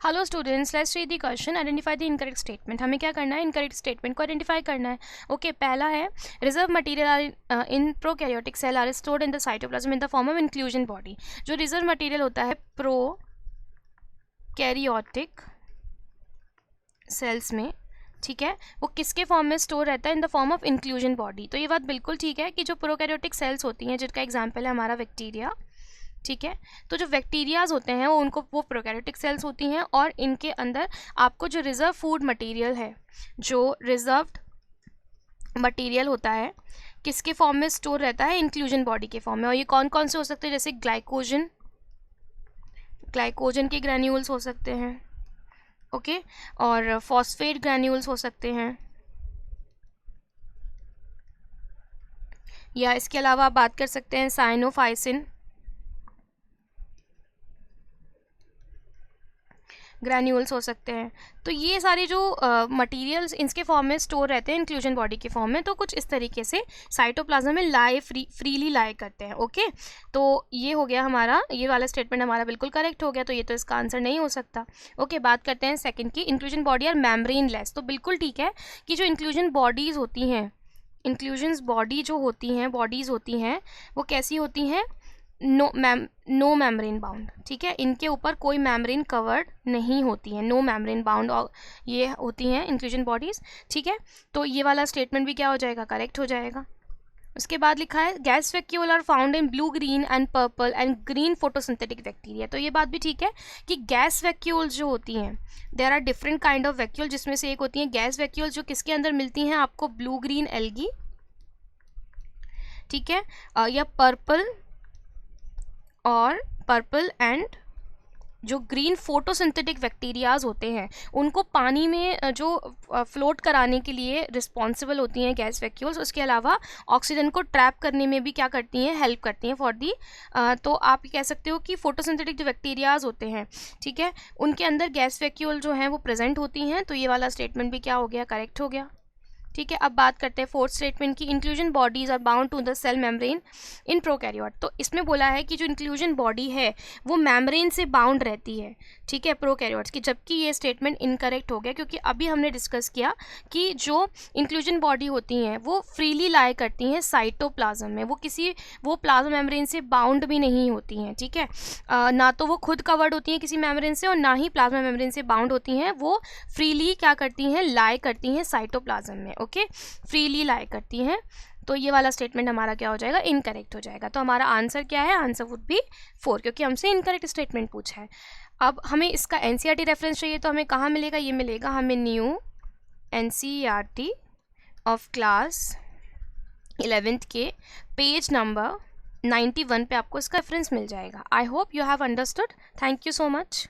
Hello students, let's read the question. Identify the incorrect statement. हमें क्या करना है? इनकरेक्ट स्टेटमेंट को आइडेंटिफाई करना है। ओके, पहला है reserve material in prokaryotic cell are stored in the cytoplasm in the form of inclusion body. जो रिजर्व मटेरियल होता है प्रोकैरियोटिक सेल्स में, ठीक है, वो किसके फॉर्म में स्टोर रहता है? इन the form of inclusion body. तो ये बात बिल्कुल ठीक है कि जो प्रोकैरियोटिक सेल्स होती हैं, जिनका एग्जाम्पल है हमारा बैक्टीरिया, ठीक है, तो जो बैक्टीरियाज होते हैं वो प्रोकैरियोटिक सेल्स होती हैं, और इनके अंदर आपको जो रिजर्व फूड मटेरियल है, जो रिजर्व्ड मटेरियल होता है, किसके फॉर्म में स्टोर रहता है? इंक्लूजन बॉडी के फॉर्म में। और ये कौन कौन से हो सकते हैं? जैसे ग्लाइकोजन के ग्रैन्यूल्स हो सकते हैं, ओके, और फॉस्फेट ग्रैन्यूल्स हो सकते हैं, या इसके अलावा आप बात कर सकते हैं साइनोफाइसिन ग्रैन्यूल्स हो सकते हैं। तो ये सारे जो मटेरियल्स इनके फॉर्म में स्टोर रहते हैं इंक्लूजन बॉडी के फॉर्म में, तो कुछ इस तरीके से साइटोप्लाज्म में फ्रीली लाई करते हैं। ओके, तो ये हो गया हमारा, ये वाला स्टेटमेंट हमारा बिल्कुल करेक्ट हो गया, तो ये तो इसका आंसर नहीं हो सकता। ओके, बात करते हैं सेकंड की। Inclusion body are membrane less. तो बिल्कुल ठीक है कि जो इंक्लूजन बॉडीज़ होती हैं, इंक्लूजन बॉडीज़ होती हैं वो कैसी होती हैं? नो मेम्ब्रेन बाउंड, ठीक है, इनके ऊपर कोई मेम्ब्रेन कवर्ड नहीं होती है, नो मेम्ब्रेन बाउंड ये होती हैं इंक्लूजन बॉडीज़, ठीक है। तो ये वाला स्टेटमेंट भी क्या हो जाएगा? करेक्ट हो जाएगा। उसके बाद लिखा है gas vacuole are found in blue, green and purple and green photosynthetic bacteria. तो ये बात भी ठीक है कि गैस वैक्यूल्स जो होती हैं, there are different kind of vacuole, जिसमें से एक होती हैं गैस वैक्यूल जो किसके अंदर मिलती हैं आपको? ब्लू ग्रीन एल्गी, ठीक है, या पर्पल एंड जो ग्रीन फोटोसिंथेटिक बैक्टीरियाज होते हैं, उनको पानी में जो फ्लोट कराने के लिए रिस्पॉन्सिबल होती हैं गैस वैक्यूल्स। उसके अलावा ऑक्सीजन को ट्रैप करने में भी क्या करती हैं? हेल्प करती हैं फॉर दी तो आप कह सकते हो कि फोटोसिंथेटिक जो बैक्टीरियाज होते हैं, ठीक है, उनके अंदर गैस वैक्यूल जो हैं वो प्रेजेंट होती हैं। तो ये वाला स्टेटमेंट भी क्या हो गया? करेक्ट हो गया, ठीक है। अब बात करते हैं फोर्थ स्टेटमेंट की। Inclusion bodies are bound to the cell membrane in prokaryote. तो इसमें बोला है कि जो इंक्लूजन बॉडी है वो मेम्ब्रेन से बाउंड रहती है, ठीक है, प्रोकैरियोट्स की, जबकि ये स्टेटमेंट इनकरेक्ट हो गया, क्योंकि अभी हमने डिस्कस किया कि जो इंक्लूजन बॉडी होती हैं वो फ्रीली लाई करती हैं साइटोप्लाज्म में, वो प्लाज्मा मेम्ब्रेन से बाउंड भी नहीं होती हैं, ठीक है, ना तो वो खुद कवर्ड होती हैं किसी मेम्ब्रेन से, और ना ही प्लाज्मा मेम्ब्रेन से बाउंड होती हैं, वो फ्रीली क्या करती हैं? लाई करती हैं साइटोप्लाज्म में, ओके, फ्रीली लाई करती हैं। तो ये वाला स्टेटमेंट हमारा क्या हो जाएगा? इनकरेक्ट हो जाएगा। तो हमारा आंसर क्या है? आंसर वुड बी 4, क्योंकि हमसे इनकरेक्ट स्टेटमेंट पूछा है। अब हमें इसका एनसीईआरटी रेफरेंस चाहिए, तो हमें कहाँ मिलेगा? ये मिलेगा हमें new NCERT of class 11th के पेज नंबर 91 पे आपको इसका रेफरेंस मिल जाएगा। I hope you have understood. Thank you so much.